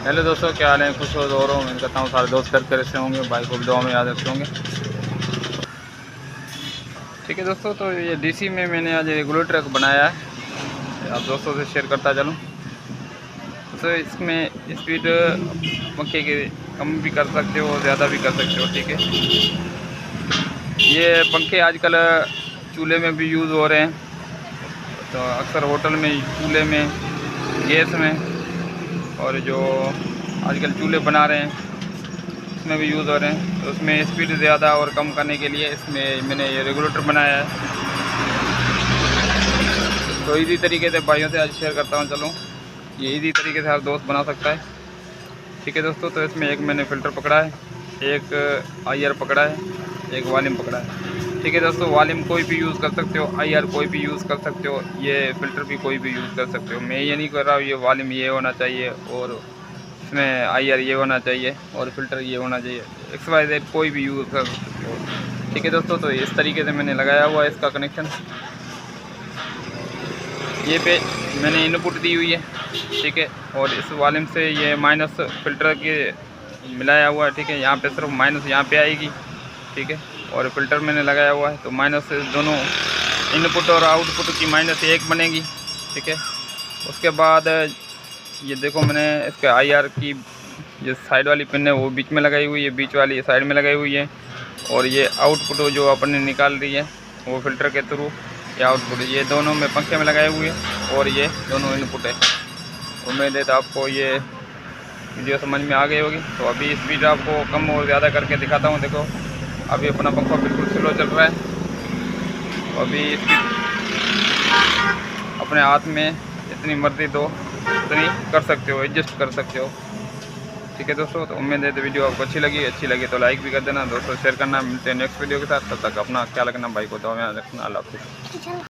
Hello दोस्तों, क्या हाल है? खुश हो दो रहा हूँ। मैं कहता हूँ सारे दोस्त कर कर से होंगे, भाई को भी दुआ में याद रखते होंगे। ठीक है दोस्तों, तो ये डीसी में मैंने आज रेगुलेटर बनाया है, आप दोस्तों से शेयर करता चलूँ। तो इसमें स्पीड पंखे की कम भी कर सकते हो, ज़्यादा भी कर सकते हो। ठीक है, ये पंखे आजकल चूल्हे में भी यूज़ हो रहे हैं, तो अक्सर होटल में, चूल्हे में, गैस में, और जो आजकल चूल्हे बना रहे हैं उसमें भी यूज़ हो रहे हैं। तो उसमें स्पीड ज़्यादा और कम करने के लिए इसमें मैंने ये रेगुलेटर बनाया है। तो इजी तरीके से भाइयों से आज शेयर करता हूँ। चलो, ये इजी तरीके से हर दोस्त बना सकता है। ठीक है दोस्तों, तो इसमें एक मैंने फ़िल्टर पकड़ा है, एक IR पकड़ा है, एक वॉल्यूम पकड़ा है। ठीक है दोस्तों, वॉल्यूम कोई भी यूज़ कर सकते हो, IR कोई भी यूज़ कर सकते हो, ये फ़िल्टर भी कोई भी यूज़ कर सकते हो। मैं ये नहीं कर रहा हूँ ये वॉल्यूम ये होना चाहिए और इसमें IR ये होना चाहिए और फ़िल्टर ये होना चाहिए, XYZ कोई भी यूज़ कर सकते हो। ठीक है दोस्तों, तो इस तरीके से मैंने लगाया हुआ है इसका कनेक्शन। ये पे मैंने इनपुट दी हुई है। ठीक है, और इस वॉल्यूम से ये माइनस फ़िल्टर के मिलाया हुआ है। ठीक है, यहाँ पे सिर्फ माइनस यहाँ पे आएगी। ठीक है, और फ़िल्टर मैंने लगाया हुआ है, तो माइनस दोनों इनपुट और आउटपुट की माइनस एक बनेगी। ठीक है, उसके बाद ये देखो मैंने इसके IR की जो साइड वाली पिन है वो बीच में लगाई हुई है, बीच वाली साइड में लगाई हुई है, और ये आउटपुट जो अपने निकाल रही है वो फ़िल्टर के थ्रू, ये आउटपुट ये दोनों में पंखे में लगाए हुए हैं, और ये दोनों इनपुट है। उम्मीद है तो आपको ये वीडियो समझ में आ गई होगी। तो अभी स्पीड आपको कम और ज़्यादा करके दिखाता हूँ। देखो, अभी अपना पंखा बिल्कुल स्लो चल रहा है। तो अभी अपने हाथ में जितनी मर्जी दो उतनी कर सकते हो, एडजस्ट कर सकते हो। ठीक है दोस्तों, तो उम्मीद है तो वीडियो आपको अच्छी लगी तो लाइक भी कर देना दोस्तों, शेयर करना। मिलते हैं नेक्स्ट वीडियो के साथ, तब तक अपना ख्याल रखना, भाई को दुआ में रखना। अल्लाह हाफ़िज़।